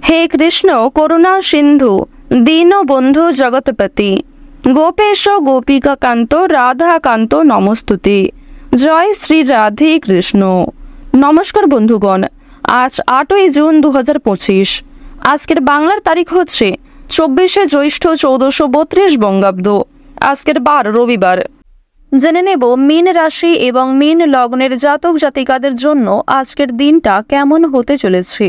হে কৃষ্ণ করুণা সিন্ধু দীনবন্ধু জগৎপতি গোপেশ গোপিকা কান্ত রাধা কান্ত নমস্তুতে। জয় শ্রী রাধে কৃষ্ণ। নমস্কার বন্ধুগণ, আজ 8ই জুন 2025। আজকের বাংলার তারিখ হচ্ছে 24শে জ্যৈষ্ঠ 1432 বঙ্গাব্দ। আজকের বার রবিবার। জেনে নেব মীন রাশি এবং মীন লগ্নের জাতক জাতিকাদের জন্য আজকের দিনটা কেমন হতে চলেছে,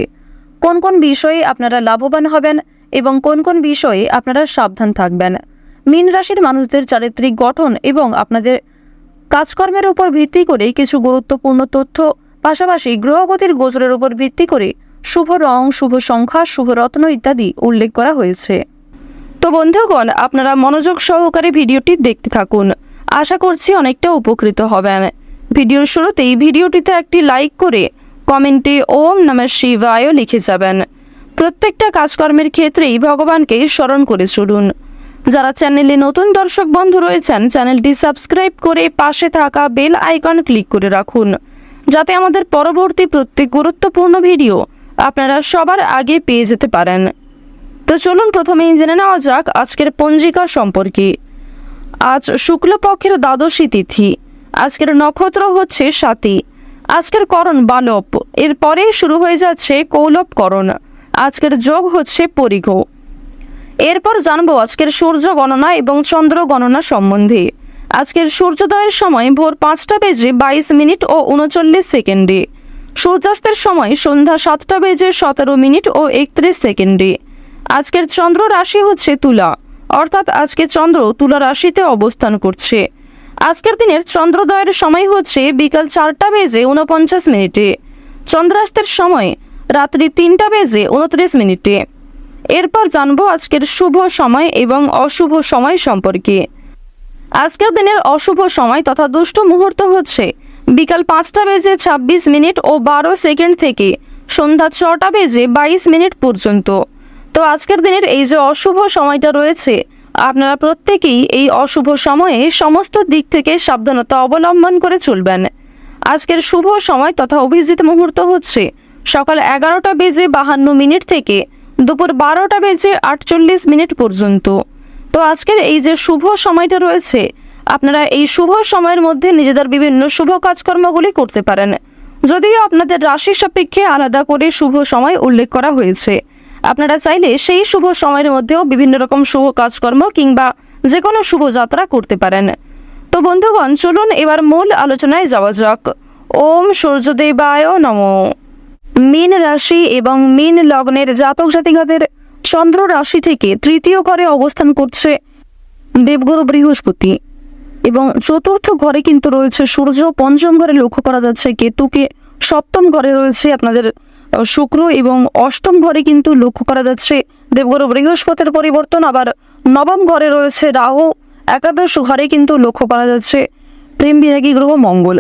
কোন কোন বিষয়ে আপনারা লাভবান হবেন এবং কোন কোন বিষয়ে আপনারা সাবধান থাকবেন। মীন রাশির মানুষদের চারিত্রিক গঠন এবং আপনাদের কাজকর্মের উপর ভিত্তি করে কিছু গুরুত্বপূর্ণ তথ্য, পাশাপাশি গ্রহগতির গোচরের উপর ভিত্তি করে শুভ রং, শুভ সংখ্যা, শুভ রত্ন ইত্যাদি উল্লেখ করা হয়েছে। তো বন্ধুগণ, আপনারা মনোযোগ সহকারে ভিডিওটি দেখতে থাকুন। আশা করছি অনেকটা উপকৃত হবেন। ভিডিওর শুরুতেই ভিডিওটিতে একটি লাইক করে কমেন্টে ওম নমঃ শিবায় লিখে যাবেন। প্রত্যেকটা কাজকর্মের ক্ষেত্রেই ভগবানকে স্মরণ করে চলুন। যারা চ্যানেলে নতুন দর্শক বন্ধু রয়েছেন, চ্যানেলটি সাবস্ক্রাইব করে পাশে থাকা বেল আইকন ক্লিক করে রাখুন, যাতে আমাদের পরবর্তী প্রত্যেক গুরুত্বপূর্ণ ভিডিও আপনারা সবার আগে পেয়ে যেতে পারেন। তো চলুন প্রথমেই জেনে নেওয়া যাক আজকের পঞ্জিকা সম্পর্কে। আজ শুক্লপক্ষের দ্বাদশী তিথি। আজকের নক্ষত্র হচ্ছে স্বাতী। আজকের করণ বালব, এরপরে শুরু হয়ে যাচ্ছে কৌলব করণ। আজকের যোগ হচ্ছে পরিঘ। এরপর জানবো আজকের সূর্য গণনা এবং চন্দ্র গণনা সম্বন্ধে। আজকের সূর্যোদয়ের সময় ভোর 5:22 ও 39 সেকেন্ডে। সূর্যাস্তের সময় সন্ধ্যা 7:17 ও 31 সেকেন্ডে। আজকের চন্দ্র রাশি হচ্ছে তুলা, অর্থাৎ আজকে চন্দ্র তুলা রাশিতে অবস্থান করছে। আজকের দিনের চন্দ্রোদয়ের সময় হচ্ছে বিকাল 4:49। চন্দ্রাস্তের সময় রাত্রি 3:29। এরপর জানবো আজকের শুভ সময় এবং অশুভ সময় সম্পর্কে। আজকের দিনের অশুভ সময় তথা দুষ্ট মুহূর্ত হচ্ছে বিকাল 5:26 ও 12 সেকেন্ড থেকে সন্ধ্যা 6:22 পর্যন্ত। তো আজকের দিনের এই যে অশুভ সময়টা রয়েছে, আপনারা প্রত্যেকেই এই অশুভ সময়ে সমস্ত দিক থেকে সাবধানতা অবলম্বন করে চলবেন। আজকের শুভ সময় তথা অভিজিৎ মুহূর্ত হচ্ছে সকাল 11:52 থেকে দুপুর 12:48 পর্যন্ত। তো আজকের এই যে শুভ সময়টা রয়েছে, আপনারা এই শুভ সময়ের মধ্যে নিজেদের বিভিন্ন শুভ কাজকর্মগুলি করতে পারেন, যদিও আপনাদের রাশি সাপেক্ষে আলাদা করে শুভ সময় উল্লেখ করা হয়েছে। আপনারা চাইলে সেই শুভ সময়ের মধ্যেও বিভিন্ন রকম শুভ কাজকর্ম কিংবা যে কোনো শুভ যাত্রা করতে পারেন। তো বন্ধুগণ, চলুন এবার মূল আলোচনায় যাওয়া যাক। ওম সূর্যদেবায় নমঃ। মীন রাশি এবং মীন লগ্নের জাতক জাতিকাদের চন্দ্র রাশি থেকে তৃতীয় ঘরে অবস্থান করছে দেবগুরু বৃহস্পতি এবং চতুর্থ ঘরে কিন্তু রয়েছে সূর্য, পঞ্চম ঘরে লক্ষ্য করা যাচ্ছে কেতুকে, সপ্তম ঘরে রয়েছে আপনাদের শুক্র এবং অষ্টম ঘরে কিন্তু লক্ষ্য করা যাচ্ছে দেবগুরু বৃহস্পতির পরিবর্তন। আবার নবম ঘরে রয়েছে রাহু, একাদশ ঘরে কিন্তু লক্ষ্য করা যাচ্ছে প্রেম বিরাগী গ্রহ মঙ্গল।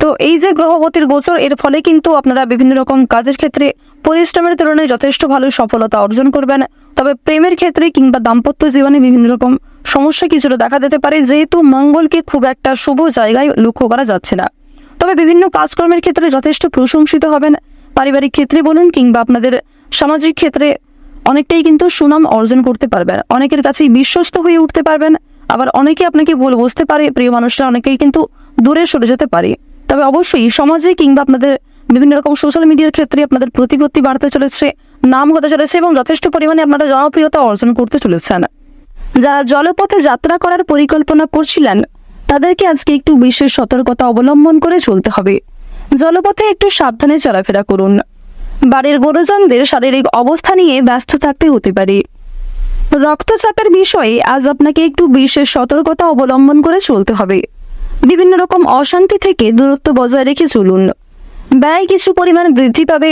তো এই যে গ্রহগতির গোচর, এর ফলে কিন্তু আপনারা বিভিন্ন রকম কাজের ক্ষেত্রে পরিশ্রমের তুলনায় যথেষ্ট ভালো সফলতা অর্জন করবেন। তবে প্রেমের ক্ষেত্রে কিংবা দাম্পত্য জীবনে বিভিন্ন রকম সমস্যা কিছুটা দেখা দিতে পারে, যেহেতু মঙ্গলকে খুব একটা শুভ জায়গায় লক্ষ্য করা যাচ্ছে না। তবে বিভিন্ন কাজকর্মের ক্ষেত্রে যথেষ্ট প্রশংসিত হবেন। পারিবারিক ক্ষেত্রে বলুন কিংবা আপনাদের সামাজিক ক্ষেত্রে অনেকটাই কিন্তু সুনাম অর্জন করতে পারবেন, অনেকের কাছেই বিশ্বস্ত হয়ে উঠতে পারবেন। আবার অনেকে আপনাকে ভুল বুঝতে পারে, প্রিয় মানুষরা অনেকেই কিন্তু দূরে সরে যেতে পারে। তবে অবশ্যই সমাজে কিংবা আপনাদের বিভিন্ন রকম সোশ্যাল মিডিয়ার ক্ষেত্রে আপনাদের প্রতিপত্তি বাড়তে চলেছে, নাম হতে চলেছে এবং যথেষ্ট পরিমাণে আপনারা জনপ্রিয়তা অর্জন করতে চলেছেন। যারা জলপথে যাত্রা করার পরিকল্পনা করছিলেন, তাদেরকে আজকে একটু বিশেষ সতর্কতা অবলম্বন করে চলতে হবে। জলপথে একটু সাবধানে চলাফেরা করুন। বাড়ির গুরুজনদের শারীরিক অবস্থা নিয়ে ব্যস্ত থাকতে হতে পারে। রক্তচাপের বিষয়ে আজ আপনাকে একটু বিশেষ সতর্কতা অবলম্বন করে চলতে হবে। বিভিন্ন রকম অশান্তি থেকে দূরত্ব বজায় রেখে চলুন। ব্যয় কিছু পরিমাণ বৃদ্ধি পাবে।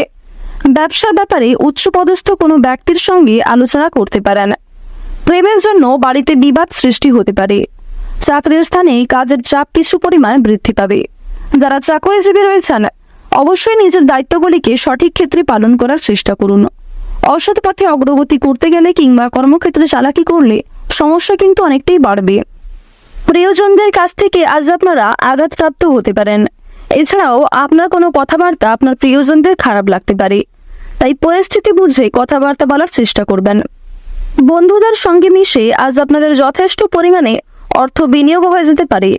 ব্যবসার ব্যাপারে উচ্চপদস্থ কোনো ব্যক্তির সঙ্গে আলোচনা করতে পারেন। প্রেমের জন্য বাড়িতে বিবাদ সৃষ্টি হতে পারে। চাকরির স্থানে কাজের চাপ কিছু পরিমাণ বৃদ্ধি পাবে। যারা চাকরিজীবী রয়েছেন, অবশ্যই নিজের দায়িত্বগুলিকে সঠিক ক্ষেত্রে পালন করার চেষ্টা করুন। অসৎ পথে অগ্রগতি করতে গেলে কিংবা কর্মক্ষেত্রে চালাকি করলে সমস্যা কিন্তু অনেকটাই বাড়বে। প্রিয়জনদের কাছ থেকে আজ আপনারা আঘাতপ্রাপ্ত হতে পারেন। এছাড়াও আপনার কোনো কথাবার্তা আপনার প্রিয়জনদের খারাপ লাগতে পারে। তাই পরিস্থিতি বুঝে কথাবার্তা বলার চেষ্টা করবেন। বন্ধুদের সঙ্গে মিশে আজ আপনাদের যথেষ্ট পরিমাণে অর্থ বিনিয়োগ হয়ে যেতে পারে,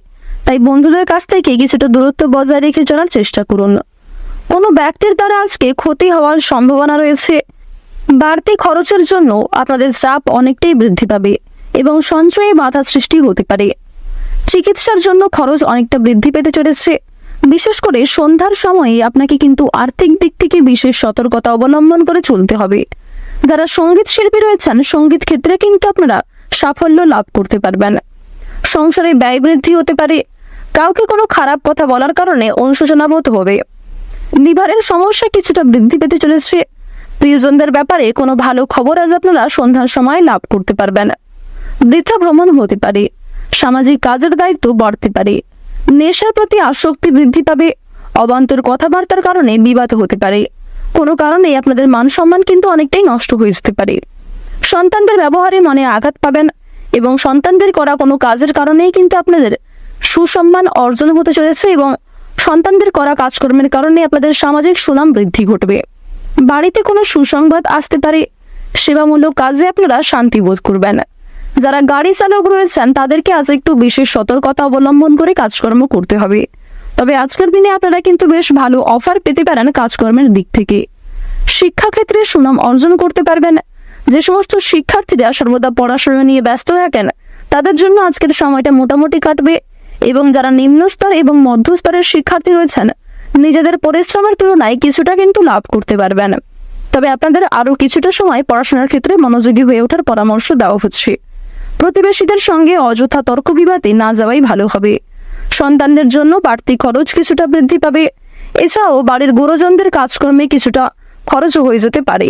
তাই বন্ধুদের কাছ থেকে কিছুটা দূরত্ব বজায় রেখে চলার চেষ্টা করুন। কোনো ব্যক্তির দ্বারা আজকে ক্ষতি হওয়ার সম্ভাবনা রয়েছে। বাড়তি খরচের জন্য আপনাদের চাপ অনেকটাই বৃদ্ধি পাবে এবং সঞ্চয়ে বাধা সৃষ্টি হতে পারে। চিকিৎসার জন্য খরচ অনেকটা বৃদ্ধি পেতে চলেছে। বিশেষ করে সন্ধ্যার সময়ে আপনাকে কিন্তু আর্থিক দিক থেকে বিশেষ সতর্কতা অবলম্বন করে চলতে হবে। যারা সঙ্গীত শিল্পী রয়েছেন, সঙ্গীত ক্ষেত্রে কিন্তু আপনারা সাফল্য লাভ করতে পারবেন। সংসারে ব্যয় বৃদ্ধি হতে পারে। কাউকে কোনো খারাপ কথা বলার কারণে অনুশোচনা বোধ হবে। লিভারের সমস্যা কিছুটা বৃদ্ধি পেতে চলেছে। প্রিয়জনদের ব্যাপারে কোনো ভালো খবর আজ আপনারা সন্ধ্যার সময় লাভ করতে পারবেন। বৃথা ভ্রমণ হতে পারে। সামাজিক কাজের দায়িত্ব বাড়তে পারে। নেশার প্রতি আসক্তি বৃদ্ধি পাবে। অবান্তর কথাবার্তার কারণে বিবাদ হতে পারে। কোনো কারণে আপনাদের মান সম্মান কিন্তু অনেকটাই নষ্ট হয়ে যেতে পারে। সন্তানদের ব্যবহারে মনে আঘাত পাবেন এবং সন্তানদের করা কোনো কাজের কারণেই কিন্তু আপনাদের সুসম্মান অর্জন হতে চলেছে এবং সন্তানদের করা কাজকর্মের কারণে আপনাদের সামাজিক সুনাম বৃদ্ধি ঘটবে। বাড়িতে কোনো সুসংবাদ আসতে পারে। সেবামূলক কাজে আপনারা শান্তি বোধ করবেন। যারা গাড়ি চালক রয়েছেন তাদেরকে আজ একটু বিশেষ সতর্কতা অবলম্বন করে কাজকর্ম করতে হবে। তবে আজকের দিনে আপনারা কিন্তু বেশ ভালো অফার পেতে পারেন কাজকর্মের দিক থেকে। শিক্ষাক্ষেত্রে সুনাম অর্জন করতে পারবেন। যে সমস্ত শিক্ষার্থীরা সর্বদা পড়াশোনা নিয়ে ব্যস্ত থাকেন তাদের জন্য আজকের সময়টা মোটামুটি কাটবে এবং যারা নিম্ন স্তর এবং মধ্যস্তরের শিক্ষার্থী রয়েছেন নিজেদের পরিশ্রমের তুলনায় কিছুটা কিন্তু লাভ করতে পারবেন। তবে আপনাদের আরও কিছুটা সময় পড়াশোনার ক্ষেত্রে মনোযোগী হয়ে ওঠার পরামর্শ দেওয়া হচ্ছে। প্রতিবেশীদের সঙ্গে অযথা তর্ক বিবাদে না যাওয়াই ভালো হবে। সন্তানদের জন্য বাড়তি খরচ কিছুটা বৃদ্ধি পাবে। এছাড়াও বাড়ির গুরুজনদের কাজকর্মে কিছুটা খরচও হয়ে যেতে পারে।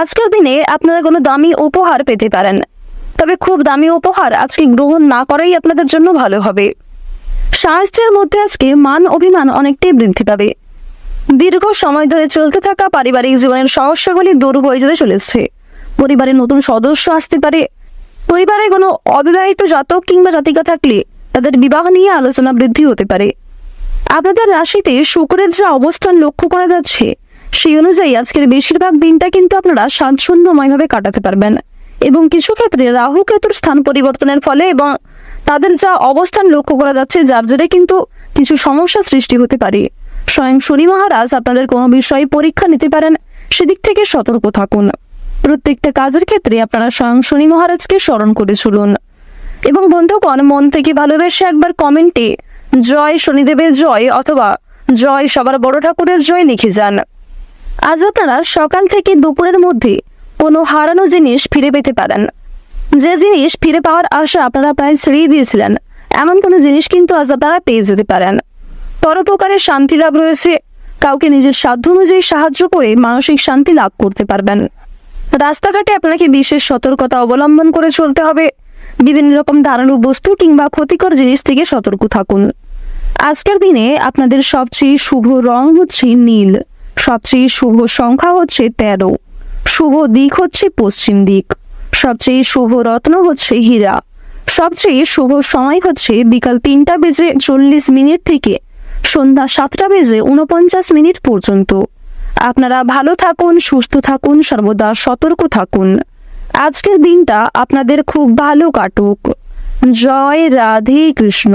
আজকের দিনে আপনারা কোনো দামি উপহার পেতে পারেন, তবে খুব দামি উপহার আজকে গ্রহণ না করাই আপনাদের জন্য ভালো হবে। স্বাস্থ্যের মধ্যে আজকে মান অভিমান অনেকটাই বৃদ্ধি পাবে। দীর্ঘ সময় ধরে চলতে থাকা পারিবারিক জীবনের সমস্যাগুলি দূর হয়ে যেতে চলেছে। পরিবারে নতুন সদস্য আসতে পারে। পরিবারে কোনো অবিবাহিত জাতক কিংবা জাতিকা থাকলে তাদের বিবাহ নিয়ে আলোচনা বৃদ্ধি হতে পারে। আপনাদের রাশিতে শুক্রের যে অবস্থান লক্ষ্য করা যাচ্ছে সেই অনুযায়ী আজকের বেশিরভাগ দিনটা কিন্তু আপনারা স্বাচ্ছন্দ্যময়ভাবে কাটাতে পারবেন এবং কিছু ক্ষেত্রে রাহু কেতুর স্থান পরিবর্তনের ফলে এবং তাদের যা অবস্থান লক্ষ্য করা যাচ্ছে যার জেরে কিন্তু কিছু সমস্যা সৃষ্টি হতে পারে। স্বয়ং শনি মহারাজ আপনাদের কোনো বিষয়ে পরীক্ষা নিতে পারেন, সেদিক থেকে সতর্ক থাকুন। প্রত্যেকটা কাজের ক্ষেত্রে আপনারা স্বয়ং শনি মহারাজকে স্মরণ করে চলুন এবং বন্ধুগণ মন থেকে ভালোবেসে একবার কমেন্টে জয় শনিদেবের জয় অথবা জয় সবার বড় ঠাকুরের জয় লিখে যান। আজ আপনারা সকাল থেকে দুপুরের মধ্যে কোনো হারানো জিনিস ফিরে পেতে পারেন। যে জিনিস ফিরে পাওয়ার আশা আপনারা প্রায় ছেড়েই দিয়েছিলেন এমন কোনো জিনিস কিন্তু আজ আপনারা পেয়ে যেতে পারেন। পরোপকারের শান্তি লাভ রয়েছে। কাউকে নিজের সাধ্য অনুযায়ী সাহায্য করে মানসিক শান্তি লাভ করতে পারবেন। রাস্তাঘাটে আপনাকে বিশেষ সতর্কতা অবলম্বন করে চলতে হবে। বিভিন্ন রকম ধারালো বস্তু কিংবা ক্ষতিকর জিনিস থেকে সতর্ক থাকুন। আজকের দিনে আপনাদের সবচেয়ে শুভ রং হচ্ছে নীল। সবচেয়ে শুভ সংখ্যা হচ্ছে 13। শুভ দিক হচ্ছে পশ্চিম দিক। সবচেয়ে শুভ রত্ন হচ্ছে হীরা। সবচেয়ে শুভ সময় হচ্ছে বিকাল 3:40 থেকে সন্ধ্যা 7:49 পর্যন্ত। আপনারা ভালো থাকুন, সুস্থ থাকুন, সর্বদা সতর্ক থাকুন। আজকের দিনটা আপনাদের খুব ভালো কাটুক। জয় রাধে কৃষ্ণ।